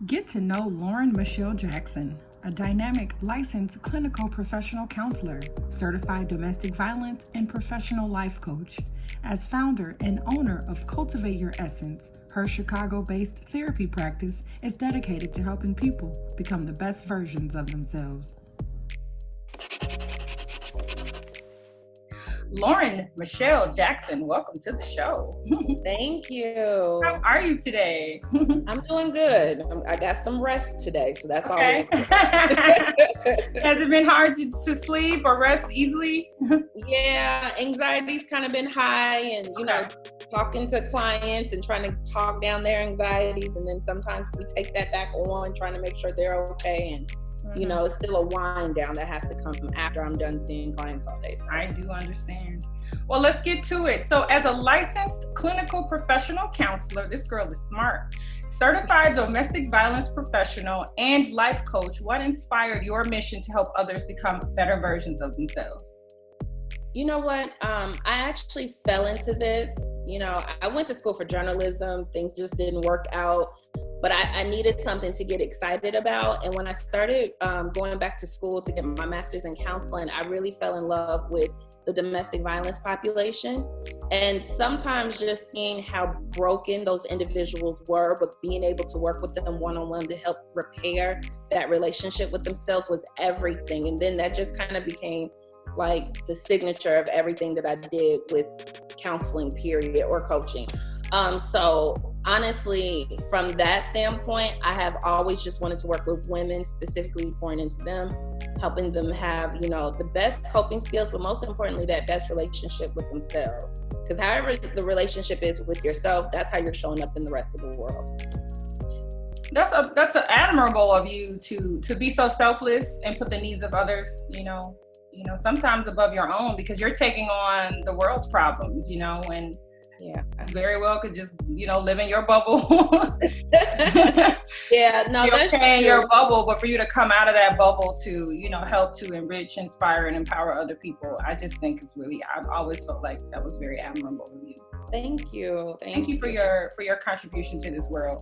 Get to know Lauren Michelle Jackson, a dynamic licensed clinical professional counselor, certified domestic violence and professional life coach. As founder and owner of Cultivate Your Essence, her Chicago-based therapy practice is dedicated to helping people become the best versions of themselves. Lauren Michelle Jackson, welcome to the show. Thank you. How are you today? I'm doing good. I got some rest today, so that's always good. Has it been hard to sleep or rest easily? Yeah, anxiety's kind of been high, and talking to clients and trying to talk down their anxieties, and then sometimes we take that back on, trying to make sure they're okay, and it's still a wind down that has to come after I'm done seeing clients all day. So. I do understand. Well, let's get to it. So as a licensed clinical professional counselor, this girl is smart, certified domestic violence professional, and life coach, what inspired your mission to help others become better versions of themselves? You know what? I actually fell into this. I went to school for journalism. Things just didn't work out. But I needed something to get excited about. And when I started going back to school to get my master's in counseling, I really fell in love with the domestic violence population. And sometimes just seeing how broken those individuals were, but being able to work with them one-on-one to help repair that relationship with themselves was everything. And then that just kind of became like the signature of everything that I did with counseling, period, or coaching. So honestly, from that standpoint, I have always just wanted to work with women, specifically pouring into them, helping them have, the best coping skills, but most importantly, that best relationship with themselves. Because however the relationship is with yourself, that's how you're showing up in the rest of the world. That's admirable of you to be so selfless and put the needs of others, sometimes above your own, because you're taking on the world's problems, and yeah, very well could just, live in your bubble. Yeah, no, you're that's okay in true. your bubble, but for you to come out of that bubble to, help to enrich, inspire, and empower other people, I just think it's really, I've always felt like that was very admirable of you. Thank you. Thank you for your contribution to this world.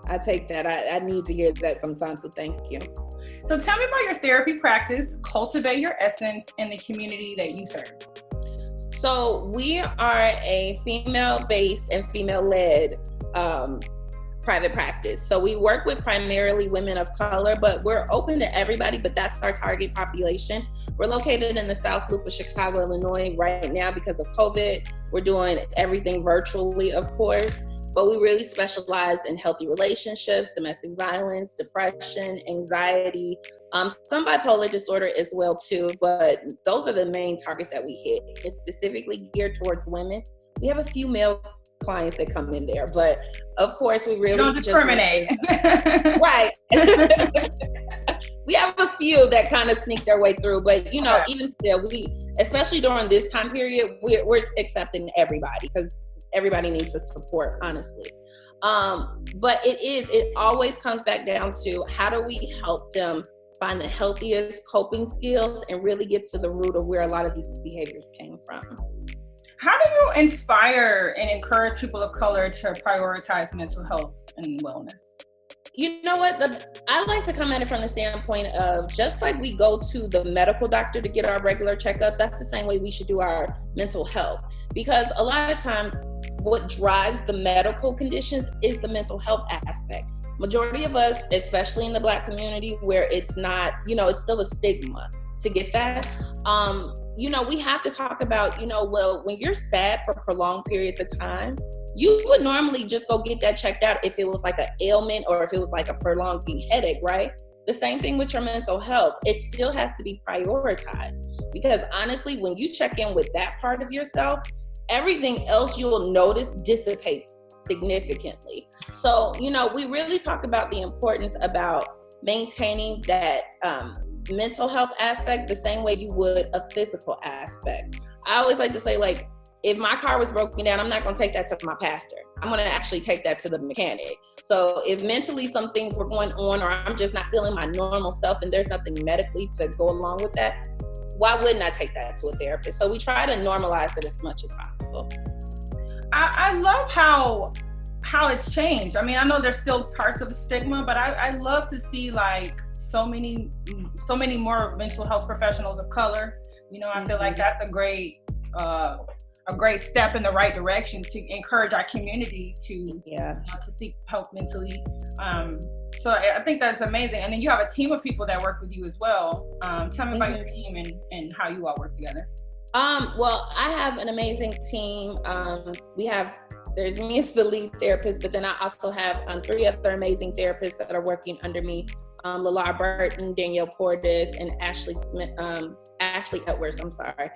I take that. I need to hear that sometimes, so thank you. So tell me about your therapy practice, Cultivate Your Essence, and the community that you serve. So we are a female-based and female-led private practice. So we work with primarily women of color, but we're open to everybody, but that's our target population. We're located in the South Loop of Chicago, Illinois right now because of COVID. We're doing everything virtually, of course, but we really specialize in healthy relationships, domestic violence, depression, anxiety, some bipolar disorder as well too, but those are the main targets that we hit. It's specifically geared towards women. We have a few male clients that come in there, but of course we really don't discriminate. Right. We have a few that kind of sneak their way through, but even still, we, especially during this time period, we're accepting everybody because everybody needs the support, honestly. But it always comes back down to how do we help them find the healthiest coping skills and really get to the root of where a lot of these behaviors came from. How do you inspire and encourage people of color to prioritize mental health and wellness? You know what? I like to come at it from the standpoint of just like we go to the medical doctor to get our regular checkups, that's the same way we should do our mental health. Because a lot of times what drives the medical conditions is the mental health aspect. Majority of us, especially in the Black community where it's not, it's still a stigma to get that. We have to talk about, well, when you're sad for prolonged periods of time, you would normally just go get that checked out if it was like an ailment or if it was like a prolonged headache, right? The same thing with your mental health. It still has to be prioritized because honestly, when you check in with that part of yourself, everything else you will notice dissipates significantly. So, we really talk about the importance about maintaining that mental health aspect the same way you would a physical aspect. I always like to say, like, if my car was broken down, I'm not going to take that to my pastor. I'm going to actually take that to the mechanic. So if mentally some things were going on or I'm just not feeling my normal self and there's nothing medically to go along with that, why wouldn't I take that to a therapist? So we try to normalize it as much as possible. I love how how it's changed. I mean, I know there's still parts of the stigma, but I love to see like so many more mental health professionals of color. You know, I feel like that's a great step in the right direction to encourage our community to you know, to seek help mentally. So I think that's amazing. And then you have a team of people that work with you as well. Tell me about your team and how you all work together. Well, I have an amazing team. There's me as the lead therapist, but then I also have 3 other amazing therapists that are working under me. Lalar Burton, Danielle Portis, and Ashley Edwards, I'm sorry.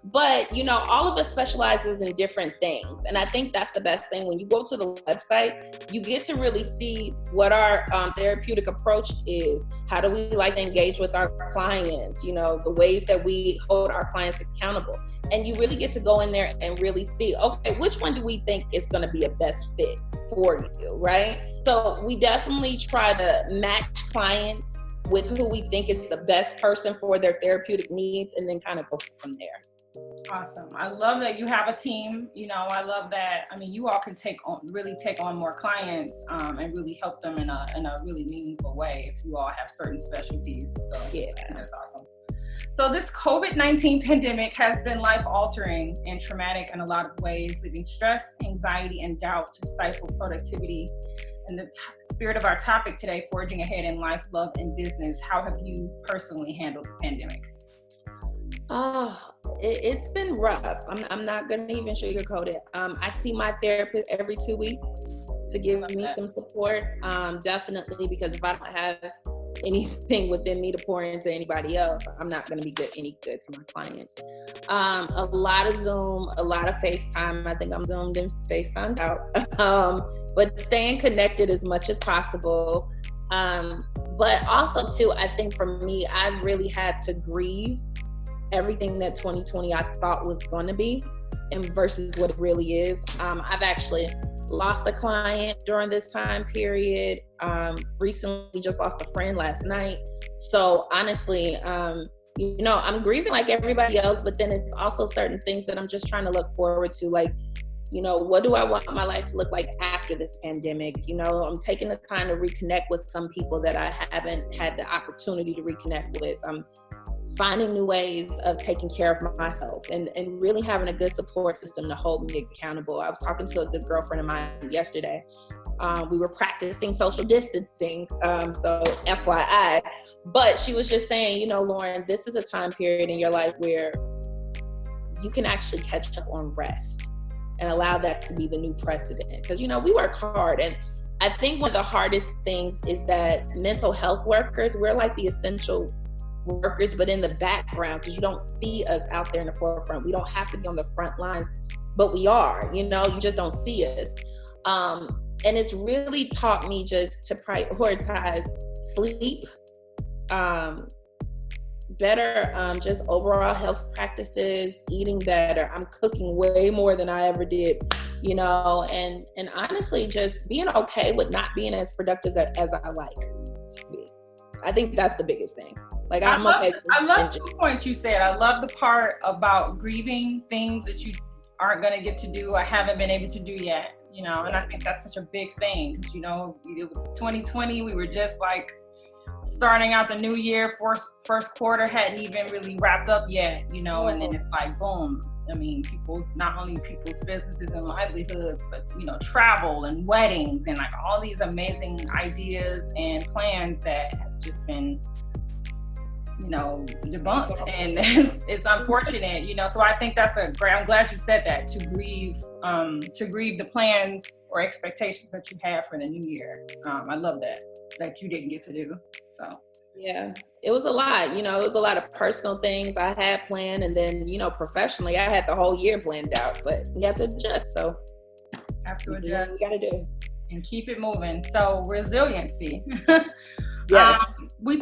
But, you know, all of us specializes in different things. And I think that's the best thing. When you go to the website, you get to really see what our therapeutic approach is. How do we like to engage with our clients? You know, the ways that we hold our clients accountable. And you really get to go in there and really see, okay, which one do we think is going to be a best fit for you, right? So we definitely try to match clients with who we think is the best person for their therapeutic needs, and then kind of go from there. Awesome. I love that you have a team. You know, I love that. I mean, you all can really take on more clients and really help them in a really meaningful way if you all have certain specialties. So yeah, that's awesome. So this COVID-19 pandemic has been life-altering and traumatic in a lot of ways, leaving stress, anxiety, and doubt to stifle productivity. In the spirit of our topic today, forging ahead in life, love, and business, how have you personally handled the pandemic? Oh, it's been rough. I'm not going to even sugarcoat it. I see my therapist every 2 weeks to give me some support. Definitely, because if I don't have anything within me to pour into anybody else, I'm not going to be any good to my clients. A lot of Zoom, a lot of FaceTime. I think I'm Zoomed and FaceTimed out. But staying connected as much as possible. But also too, I think for me, I've really had to grieve everything that 2020 I thought was going to be and versus what it really is. I've actually lost a client during this time period. Recently just lost a friend last night. So honestly, you know, I'm grieving like everybody else, but then it's also certain things that I'm just trying to look forward to. Like, you know, what do I want my life to look like after this pandemic? You know, I'm taking the time to reconnect with some people that I haven't had the opportunity to reconnect with. I'm finding new ways of taking care of myself and really having a good support system to hold me accountable. I was talking to a good girlfriend of mine yesterday. We were practicing social distancing, so FYI. But she was just saying, you know, Lauren, this is a time period in your life where you can actually catch up on rest and allow that to be the new precedent. Because, you know, we work hard. And I think one of the hardest things is that mental health workers, we're like the essential workers, but in the background, because you don't see us out there in the forefront. We don't have to be on the front lines, but we are, you know, you just don't see us. And it's really taught me just to prioritize sleep, better, just overall health practices, eating better. I'm cooking way more than I ever did, you know, and honestly, just being okay with not being as productive as I like to be. I think that's the biggest thing. Like, I love 2 points you said. I love the part about grieving things that you aren't going to get to do or haven't been able to do yet, you know, and I think that's such a big thing because, you know, it was 2020. We were just like starting out the new year. First quarter hadn't even really wrapped up yet, you know, and then it's like, boom. I mean, not only people's businesses and livelihoods, but, you know, travel and weddings and like all these amazing ideas and plans that have just been, you know, debunked. And it's unfortunate, you know, so I think that's I'm glad you said that, to grieve the plans or expectations that you have for the new year. I love that you didn't get to do. So yeah, it was a lot, you know, it was a lot of personal things I had planned, and then, you know, professionally I had the whole year planned out, but you have to adjust. So have to adjust. We got to do and keep it moving. So resiliency. Yes.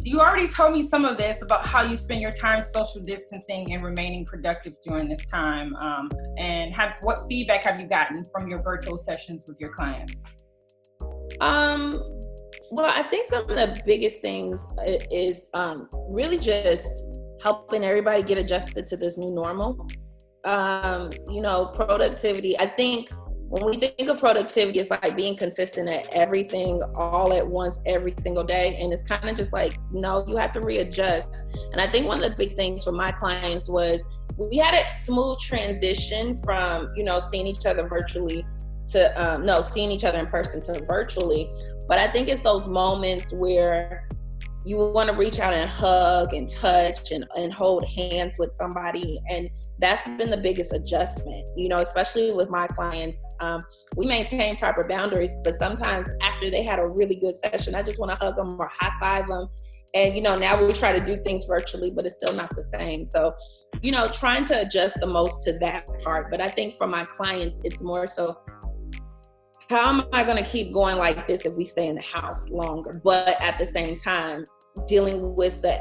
You already told me some of this about how you spend your time social distancing and remaining productive during this time. And what feedback have you gotten from your virtual sessions with your clients? Well, I think some of the biggest things is really just helping everybody get adjusted to this new normal. You know, productivity. I think when we think of productivity, it's like being consistent at everything all at once every single day. And it's kind of just like, no, you have to readjust. And I think one of the big things for my clients was we had a smooth transition from, seeing each other virtually to, seeing each other in person to virtually. But I think it's those moments where you want to reach out and hug and touch and hold hands with somebody. And that's been the biggest adjustment, especially with my clients. We maintain proper boundaries, but sometimes after they had a really good session, I just want to hug them or high five them. And, now we try to do things virtually, but it's still not the same. So, trying to adjust the most to that part. But I think for my clients, it's more so, how am I going to keep going like this if we stay in the house longer? But at the same time, dealing with the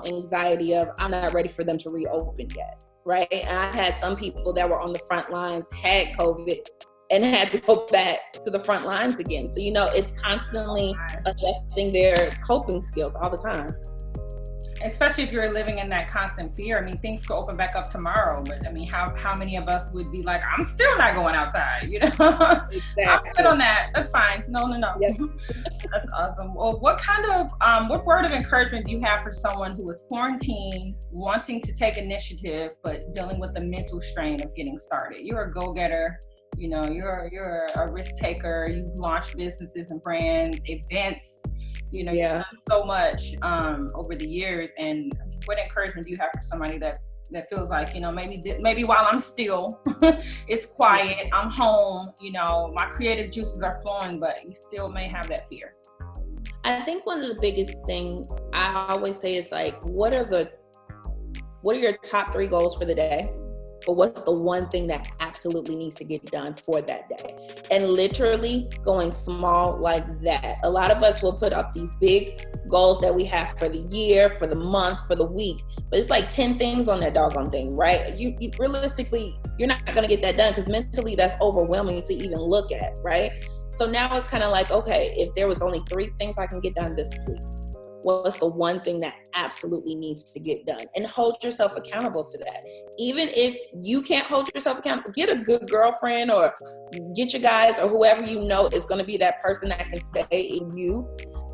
anxiety of I'm not ready for them to reopen yet, right? And I had some people that were on the front lines, had COVID, and had to go back to the front lines again. So, it's constantly adjusting their coping skills all the time. Especially if you're living in that constant fear. I mean, things could open back up tomorrow, but I mean, how many of us would be like, I'm still not going outside, Exactly. I'm good on that. That's fine. No. Yep. That's awesome. Well, what word of encouragement do you have for someone who is quarantined, wanting to take initiative, but dealing with the mental strain of getting started? You're a go-getter. You're a risk taker. You've launched businesses and brands, events. You've done so much over the years. And what encouragement do you have for somebody that feels like, maybe while I'm still, it's quiet, I'm home, my creative juices are flowing, but you still may have that fear? I think one of the biggest things I always say is like, what are your top 3 goals for the day? But what's the one thing that absolutely needs to get done for that day? And literally going small like that. A lot of us will put up these big goals that we have for the year, for the month, for the week, but it's like 10 things on that doggone thing, right? You realistically, you're not going to get that done because mentally that's overwhelming to even look at, right? So now it's kind of like, okay, if there was only 3 things I can get done this week, what's the one thing that absolutely needs to get done? And hold yourself accountable to that. Even if you can't hold yourself accountable, get a good girlfriend or get your guys or whoever is going to be that person that can stay in you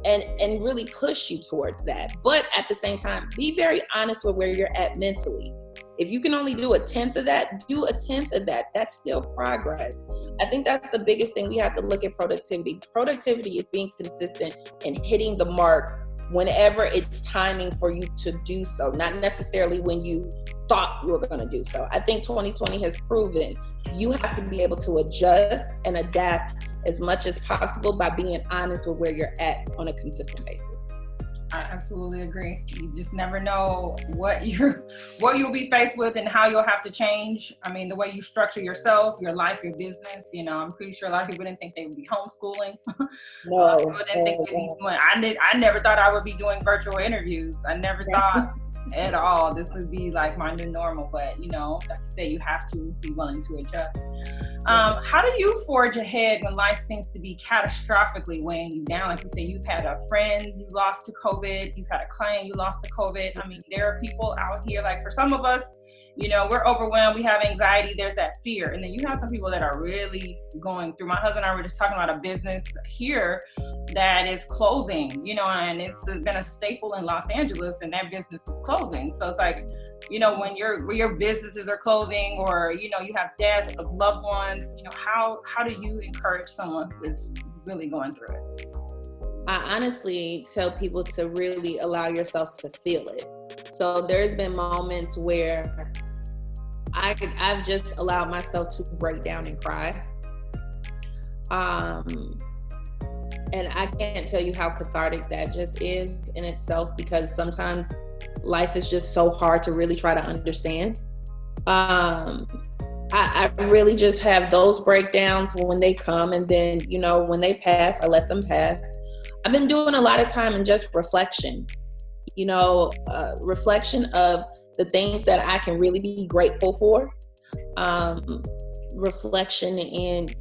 and really push you towards that. But at the same time, be very honest with where you're at mentally. If you can only do 1/10 of that, do 1/10 of that. That's still progress. I think that's the biggest thing. We have to look at productivity. Productivity is being consistent and hitting the mark whenever it's timing for you to do so, not necessarily when you thought you were going to do so. I think 2020 has proven you have to be able to adjust and adapt as much as possible by being honest with where you're at on a consistent basis. I absolutely agree. You just never know what you'll be faced with and how you'll have to change. I mean, the way you structure yourself, your life, your business, I'm pretty sure a lot of people didn't think they would be homeschooling. No. People didn't think they'd be doing, I never thought I would be doing virtual interviews. I never thought at all this would be like my new normal, but like you said, you have to be willing to adjust. How do you forge ahead when life seems to be catastrophically weighing you down? Like you say, you've had a friend you lost to COVID, you've had a client you lost to COVID. I mean, there are people out here, like for some of us, we're overwhelmed, we have anxiety, there's that fear. And then you have some people that are really going through. My husband and I were just talking about a business here that is closing, and it's been a staple in Los Angeles, and that business is closing. So it's like, when your businesses are closing, or you have death of loved ones, how do you encourage someone who is really going through it? I honestly tell people to really allow yourself to feel it. So there's been moments where I've just allowed myself to break down and cry. And I can't tell you how cathartic that just is in itself, because sometimes life is just so hard to really try to understand. I really just have those breakdowns when they come, and then, when they pass, I let them pass. I've been doing a lot of time in just reflection, reflection of the things that I can really be grateful for. Reflection and,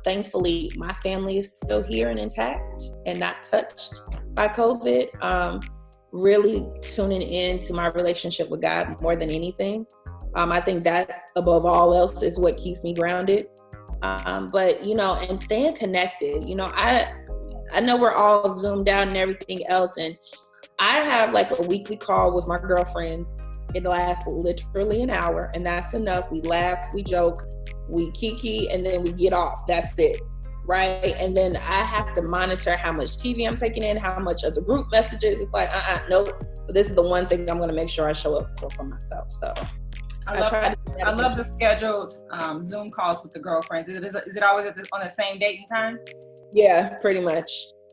thankfully my family is still here and intact and not touched by COVID. Really tuning into my relationship with God more than anything. I think that above all else is what keeps me grounded. But, you know, and staying connected, you know, I know we're all zoomed out and everything else. And I have like a weekly call with my girlfriends. It lasts literally an hour, and that's enough. We laugh, we joke, we kiki, and then we get off. That's it. Right. And then I have to monitor how much TV I'm taking in, how much of the group messages. It's like, nope. But this is the one thing I'm going to make sure I show up for myself. So I love the scheduled Zoom calls with the girlfriends. Is it always on the same date and time? Yeah, pretty much.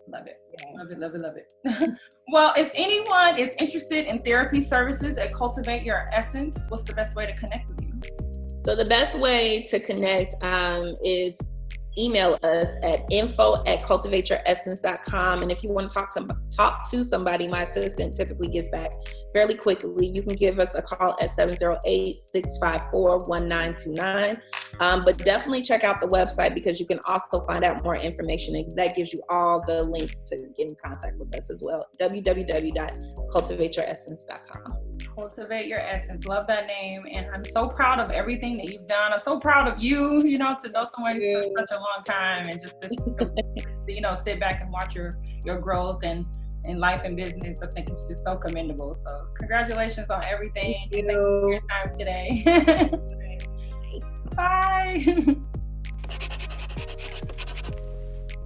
Love it. Yeah. Love it. Well, if anyone is interested in therapy services at Cultivate Your Essence, what's the best way to connect with you? So the best way to connect is email us at info@cultivateyouressence.com. And if you want to talk to somebody, my assistant typically gets back fairly quickly. You can give us a call at 708-654-1929. But definitely check out the website, because you can also find out more information, and that gives you all the links to get in contact with us as well. www.cultivateyouressence.com. Cultivate Your Essence. Love that name. And I'm so proud of everything that you've done. I'm so proud of you, to know someone for such a long time, and just to sit back and watch your growth and in life and business. I think it's just so commendable. So congratulations on everything. Thank you for your time today. Bye.